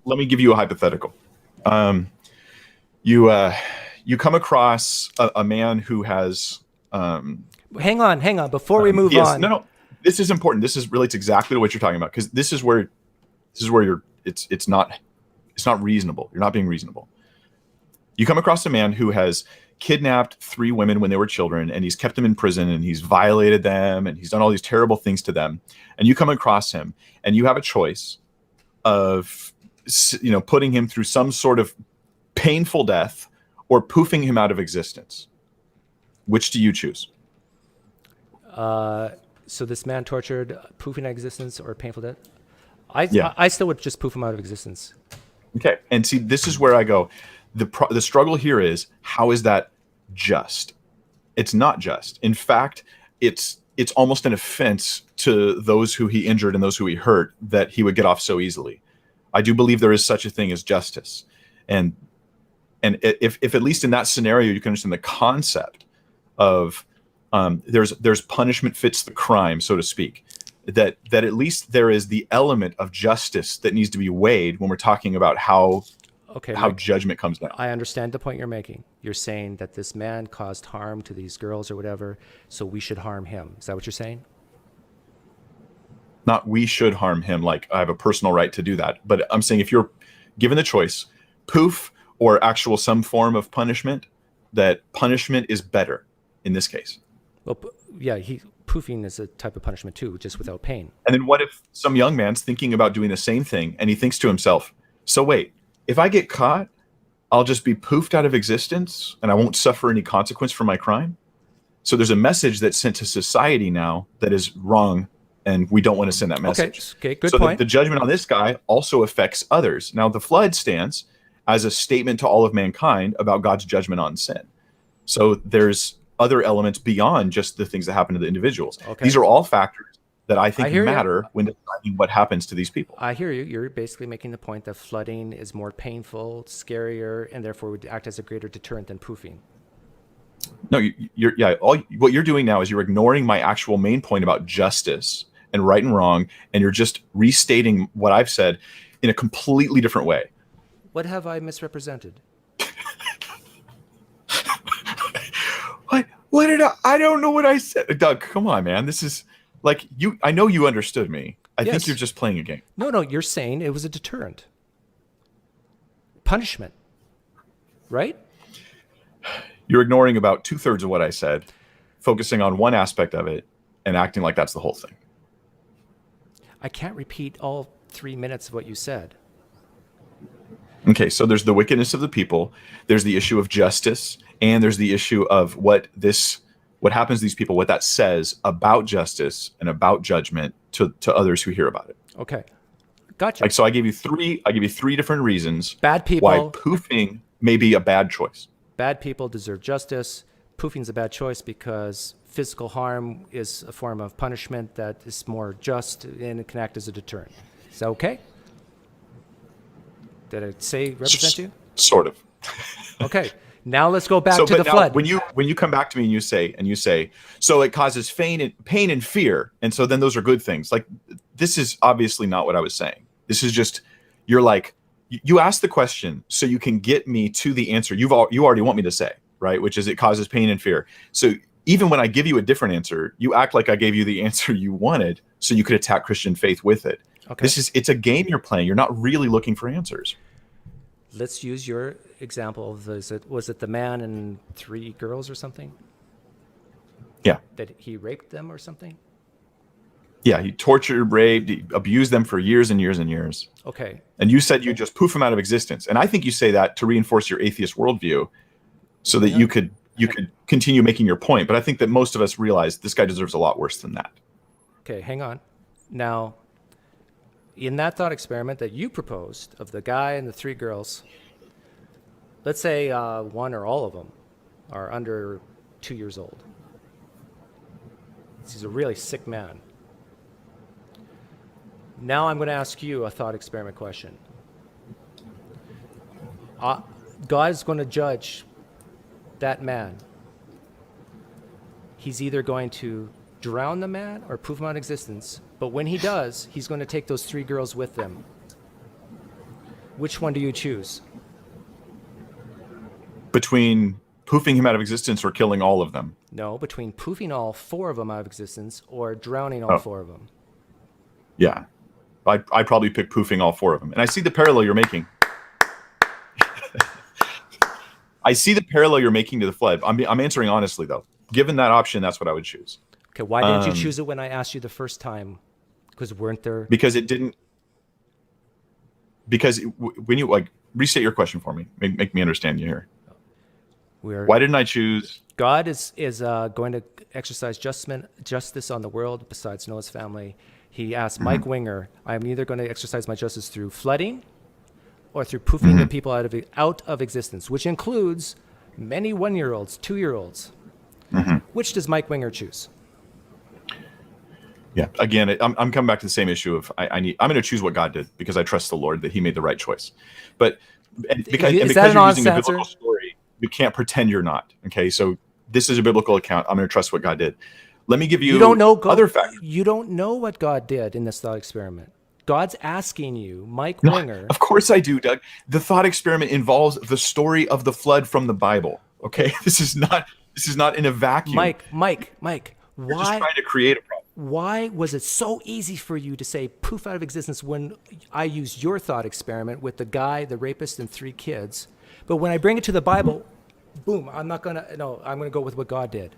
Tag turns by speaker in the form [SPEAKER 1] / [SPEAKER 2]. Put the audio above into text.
[SPEAKER 1] let me give you a hypothetical. Um, you come across a man who has
[SPEAKER 2] Hang on. Before we move
[SPEAKER 1] yes,
[SPEAKER 2] on,
[SPEAKER 1] no, this is important. This is relates exactly to what you're talking about, because this is where you're it's not reasonable. You're not being reasonable. You come across a man who has kidnapped three women when they were children, and he's kept them in prison, and he's violated them, and he's done all these terrible things to them. And you come across him, and you have a choice of putting him through some sort of painful death or poofing him out of existence. Which do you choose?
[SPEAKER 2] so this man tortured, poofing out existence or painful death. I,
[SPEAKER 1] Yeah.
[SPEAKER 2] I I still would just poof him out of existence.
[SPEAKER 1] Okay. And see, this is where I go. The struggle here is, how is that just? It's not just. In fact, it's almost an offense to those who he injured and those who he hurt that he would get off so easily. I do believe there is such a thing as justice, and if at least in that scenario you can understand the concept of there's punishment fits the crime, so to speak. That at least there is the element of justice that needs to be weighed when we're talking about how
[SPEAKER 2] Okay,
[SPEAKER 1] how
[SPEAKER 2] Mike,
[SPEAKER 1] judgment comes down.
[SPEAKER 2] I understand the point you're making. You're saying that this man caused harm to these girls or whatever, so we should harm him. Is that what you're saying?
[SPEAKER 1] Not we should harm him, like I have a personal right to do that, but I'm saying if you're given the choice, poof or actual some form of punishment, that punishment is better in this case.
[SPEAKER 2] Well, yeah, poofing is a type of punishment too, just without pain.
[SPEAKER 1] And then what if some young man's thinking about doing the same thing and he thinks to himself, so wait, if I get caught, I'll just be poofed out of existence and I won't suffer any consequence for my crime? So there's a message that's sent to society now that is wrong, and we don't want to send that message.
[SPEAKER 2] Okay, good
[SPEAKER 1] so
[SPEAKER 2] point.
[SPEAKER 1] the judgment on this guy also affects others. Now, the flood stands as a statement to all of mankind about God's judgment on sin. So there's other elements beyond just the things that happen to the individuals.
[SPEAKER 2] Okay.
[SPEAKER 1] These are all factors that I think
[SPEAKER 2] I hear you.
[SPEAKER 1] matter when deciding what happens to these people.
[SPEAKER 2] I hear you. You're basically making the point that flooding is more painful, scarier, and therefore would act as a greater deterrent than poofing.
[SPEAKER 1] No, what you're doing now is you're ignoring my actual main point about justice and right and wrong, and you're just restating what I've said in a completely different way.
[SPEAKER 2] What have I misrepresented?
[SPEAKER 1] What did I don't know what I said. Doug, come on, man. This is like I know you understood me. I think
[SPEAKER 2] Yes.
[SPEAKER 1] you're just playing a game.
[SPEAKER 2] No, you're saying it was a deterrent. Punishment. Right?
[SPEAKER 1] You're ignoring about 2/3 of what I said, focusing on one aspect of it and acting like that's the whole thing.
[SPEAKER 2] I can't repeat all 3 minutes of what you said.
[SPEAKER 1] Okay, so there's the wickedness of the people, there's the issue of justice, and there's the issue of what happens to these people, what that says about justice and about judgment to others who hear about it.
[SPEAKER 2] Okay. Gotcha.
[SPEAKER 1] Like, so I gave you three different reasons
[SPEAKER 2] Bad people.
[SPEAKER 1] why poofing may be a bad choice.
[SPEAKER 2] Bad people deserve justice. Poofing's a bad choice because physical harm is a form of punishment that is more just and it can act as a deterrent. Is that okay? Did I represent you?
[SPEAKER 1] Sort of.
[SPEAKER 2] Okay. Now let's go back to
[SPEAKER 1] but
[SPEAKER 2] the
[SPEAKER 1] now,
[SPEAKER 2] flood.
[SPEAKER 1] when you come back to me and you say, so it causes pain and fear, and so then those are good things. Like, this is obviously not what I was saying. This is just, you're like, you asked the question so you can get me to the answer you already want me to say, right? Which is, it causes pain and fear. So even when I give you a different answer, you act like I gave you the answer you wanted, so you could attack Christian faith with it.
[SPEAKER 2] Okay.
[SPEAKER 1] It's a game you're playing. You're not really looking for answers.
[SPEAKER 2] Let's use your example of was it the man and 3 girls or something?
[SPEAKER 1] Yeah.
[SPEAKER 2] That he raped them or something?
[SPEAKER 1] Yeah, he tortured, raped, he abused them for years and years and years.
[SPEAKER 2] Okay.
[SPEAKER 1] And you said you just poof him out of existence. And I think you say that to reinforce your atheist worldview so that you could continue making your point. But I think that most of us realize this guy deserves a lot worse than that.
[SPEAKER 2] Okay, hang on. Now, in that thought experiment that you proposed of the guy and the 3 girls, let's say one or all of them are under 2 years old. He's a really sick man. Now I'm going to ask you a thought experiment question. God is going to judge that man. He's either going to drown the man or poof him out of existence. But when he does, he's going to take those 3 girls with him. Which one do you choose?
[SPEAKER 1] Between poofing him out of existence or killing all of them.
[SPEAKER 2] No, between poofing all 4 of them out of existence or drowning all
[SPEAKER 1] Oh.
[SPEAKER 2] 4 of them.
[SPEAKER 1] Yeah. I probably pick poofing all 4 of them. And I see the parallel you're making. I see the parallel you're making to the flood. I'm answering honestly, though. Given that option, that's what I would choose.
[SPEAKER 2] Okay, why didn't you choose it when I asked you the first time? Because weren't there...
[SPEAKER 1] Because it didn't... Because when you, like, restate your question for me. Make me understand you here. Why didn't I choose...
[SPEAKER 2] God is going to exercise justice on the world besides Noah's family. He asked Mike Winger, I'm either going to exercise my justice through flooding or through poofing the people out of existence, which includes many 1-year-olds, 2-year-olds. Which does Mike Winger choose?
[SPEAKER 1] Yeah. Again, I'm coming back to the same issue of I'm going to choose what God did because I trust the Lord that He made the right choice. But because you're using a biblical story, you can't pretend you're not. Okay, so this is a biblical account. I'm going to trust what God did. Let me give you other factors.
[SPEAKER 2] You don't know what God did in this thought experiment. God's asking you, Mike Winger.
[SPEAKER 1] Of course I do, Doug. The thought experiment involves the story of the flood from the Bible. Okay, this is not in a vacuum.
[SPEAKER 2] Mike,
[SPEAKER 1] You're just trying to create a problem.
[SPEAKER 2] Why was it so easy for you to say poof out of existence when I used your thought experiment with the guy, the rapist, and 3 kids? But when I bring it to the Bible, boom, I'm going to go with what God did.